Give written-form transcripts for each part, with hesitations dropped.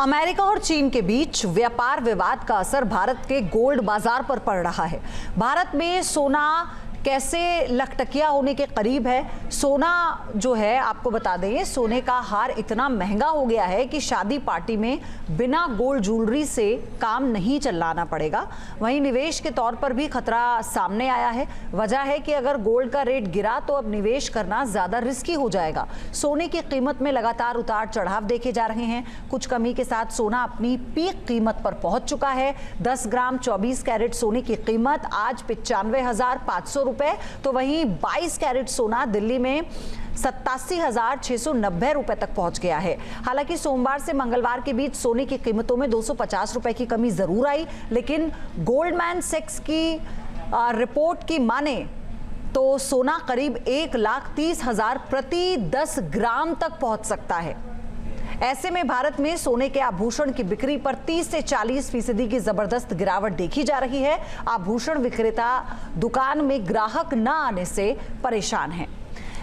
America और चीन के बीच व्यापार विवाद का असर भारत के गोल्ड बाजार पर पड़ रहा है। भारत में सोना कैसे लखटकिया होने के करीब है। सोना जो है, आपको बता दें, सोने का हार इतना महंगा हो गया है कि शादी पार्टी में बिना गोल्ड ज्वेलरी से काम नहीं चलाना पड़ेगा। वहीं निवेश के तौर पर भी खतरा सामने आया है। वजह है कि अगर गोल्ड का रेट गिरा तो अब निवेश करना ज्यादा रिस्की हो जाएगा। सोने की कीमत में लगातार उतार चढ़ाव देखे जा रहे हैं। कुछ कमी के साथ सोना अपनी पीक कीमत पर पहुंच चुका है। 10 ग्राम 24 कैरेट सोने की कीमत आज 95,500 रुपए, तो वहीं 22 कैरेट सोना दिल्ली में 87,690 रुपए तक पहुंच गया है। हालांकि सोमवार से मंगलवार के बीच सोने की कीमतों में 250 रुपए की कमी जरूर आई, लेकिन गोल्डमैन सैक्स की रिपोर्ट की माने तो सोना करीब 1,30,000 प्रति 10 ग्राम तक पहुंच सकता है। ऐसे में भारत में सोने के आभूषण की बिक्री पर 30 से 40% की जबरदस्त गिरावट देखी जा रही है। आभूषण विक्रेता दुकान में ग्राहक न आने से परेशान हैं।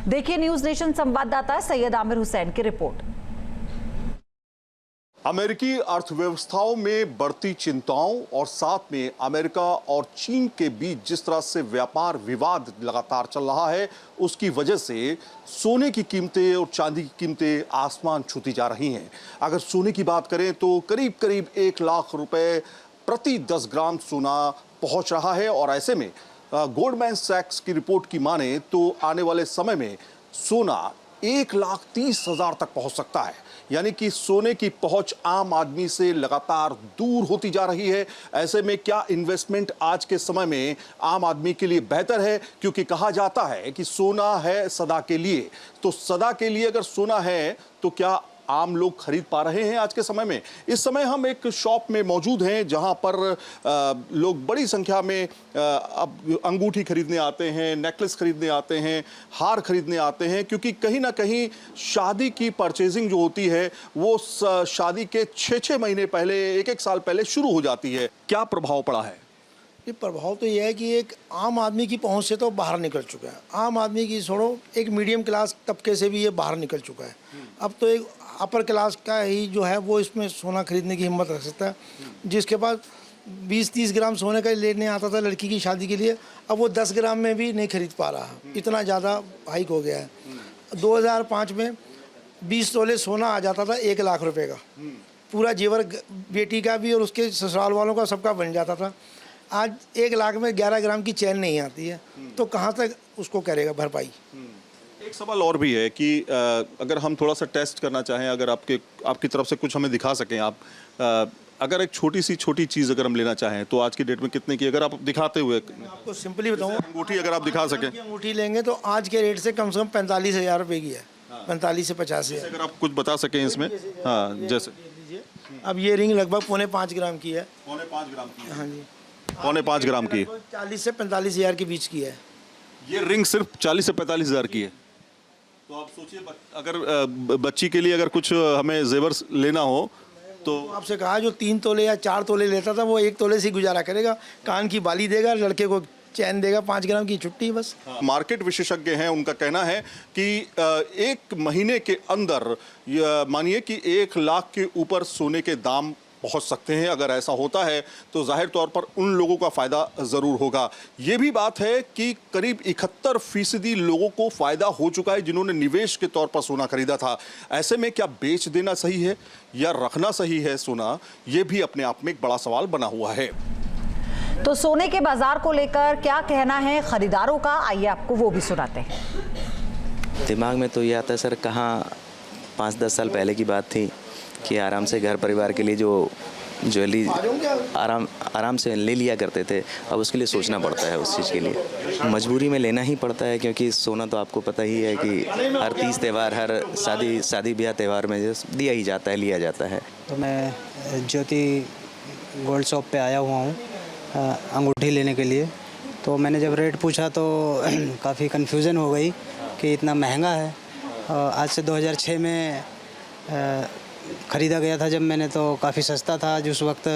देखिए न्यूज नेशन संवाददाता सैयद आमिर हुसैन की रिपोर्ट। अमेरिकी अर्थव्यवस्थाओं में बढ़ती चिंताओं और साथ में अमेरिका और चीन के बीच जिस तरह से व्यापार विवाद लगातार चल रहा है, उसकी वजह से सोने की कीमतें और चांदी की कीमतें आसमान छूती जा रही हैं। अगर सोने की बात करें तो करीब करीब 1 लाख रुपए प्रति 10 ग्राम सोना पहुंच रहा है और ऐसे में गोल्डमैन सैक्स की रिपोर्ट की माने तो आने वाले समय में सोना 1,30,000 तक पहुंच सकता है। यानी कि सोने की पहुंच आम आदमी से लगातार दूर होती जा रही है। ऐसे में क्या इन्वेस्टमेंट आज के समय में आम आदमी के लिए बेहतर है? क्योंकि कहा जाता है कि सोना है सदा के लिए, तो सदा के लिए अगर सोना है तो क्या आम लोग खरीद पा रहे हैं आज के समय में? इस समय हम एक शॉप में मौजूद हैं जहां पर लोग बड़ी संख्या में अब अंगूठी खरीदने आते हैं, नेकलेस खरीदने आते हैं, हार खरीदने आते हैं, क्योंकि कहीं ना कहीं शादी की परचेजिंग जो होती है वो शादी के 6-6 महीने पहले, 1-1 साल पहले शुरू हो जाती है। क्या प्रभाव पड़ा है? ये प्रभाव तो ये है कि एक आम आदमी की पहुंच से तो बाहर निकल चुका है। आम आदमी की छोड़ो, एक मीडियम क्लास तबके से भी ये बाहर निकल चुका है। अब तो एक अपर क्लास का ही जो है वो इसमें सोना खरीदने की हिम्मत रख सकता है। जिसके पास 20-30 ग्राम सोने का लेने आता था लड़की की शादी के लिए, अब वो 10 ग्राम में भी नहीं खरीद पा रहा। इतना ज़्यादा हाइक हो गया है। 2005 में 20 तोले सोना आ जाता था 1 लाख रुपए का। पूरा जेवर बेटी का भी और उसके ससुराल वालों का सबका बन जाता था। आज 1 लाख में 11 ग्राम की चैन नहीं आती है, तो कहाँ तक उसको करेगा भरपाई। एक सवाल और भी है कि अगर हम थोड़ा सा टेस्ट करना चाहें, अगर आपकी तरफ से कुछ हमें दिखा सकें आप, अगर एक छोटी चीज़ अगर हम लेना चाहें तो आज की डेट में कितने की, अगर आप दिखाते हुए आपको सिंपली बताऊँ, अंगूठी अगर आप दिखा सकें, अंगूठी लेंगे तो आज के रेट से कम 45,000 रुपये की है। 45 से 50,000। अगर आप कुछ बता सकें इसमें। हाँ, जैसे अब ये रिंग लगभग 4.5 ग्राम की है। 4.5 ग्राम की? हाँ जी, 4.5 ग्राम की। 40 से 45,000 के बीच की है। ये रिंग सिर्फ 40 से 45,000 की है। तो आप सोचिए, अगर बच्ची के लिए अगर कुछ हमें जेवर लेना हो तो आपसे कहा जो 3 तोले या 4 तोले लेता था वो 1 तोले से गुजारा करेगा। कान की बाली देगा, लड़के को चैन देगा, 5 ग्राम की छुट्टी बस। मार्केट विशेषज्ञ हैं, उनका कहना है कि 1 महीने के अंदर मानिए कि 1 लाख के ऊपर सोने के दाम पहुंच सकते हैं। अगर ऐसा होता है तो जाहिर तौर पर उन लोगों का फायदा जरूर होगा। ये भी बात है कि करीब 71% लोगों को फायदा हो चुका है जिन्होंने निवेश के तौर पर सोना खरीदा था। ऐसे में क्या बेच देना सही है या रखना सही है सोना? ये भी अपने आप में एक बड़ा सवाल बना हुआ है। तो सोने के बाजार को लेकर क्या कहना है खरीदारों का, आइए आपको वो भी सुनाते हैं। दिमाग में तो ये आता है सर, कहाँ 5-10 साल पहले की बात थी कि आराम से घर परिवार के लिए जो ज्वेलरी आराम से ले लिया करते थे। अब उसके लिए सोचना पड़ता है, उस चीज़ के लिए मजबूरी में लेना ही पड़ता है, क्योंकि सोना तो आपको पता ही है कि हर तीज त्यौहार, हर शादी ब्याह त्यौहार में दिया ही जाता है, लिया जाता है। तो मैं ज्योति गोल्ड शॉप पे आया हुआ हूँ अंगूठी लेने के लिए। तो मैंने जब रेट पूछा तो काफ़ी कन्फ्यूज़न हो गई कि इतना महंगा है। आज से 2006 में ख़रीदा गया था जब मैंने, तो काफ़ी सस्ता था। जो उस वक्त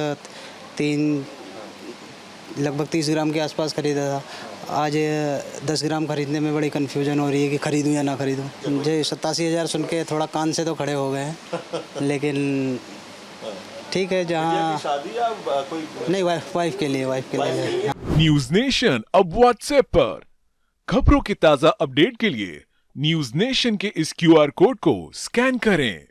लगभग 30 ग्राम के आसपास ख़रीदा था। आज 10 ग्राम ख़रीदने में बड़ी कन्फ्यूजन हो रही है कि ख़रीदूँ या ना ख़रीदूँ। मुझे 87,000 सुन के थोड़ा कान से तो खड़े हो गए हैं, लेकिन ठीक है जहाँ शादी या कोई नहीं वाइफ के लिए न्यूज नेशन अब व्हाट्सएप पर खबरों के ताजा अपडेट के लिए न्यूज नेशन के इस QR कोड को स्कैन करें।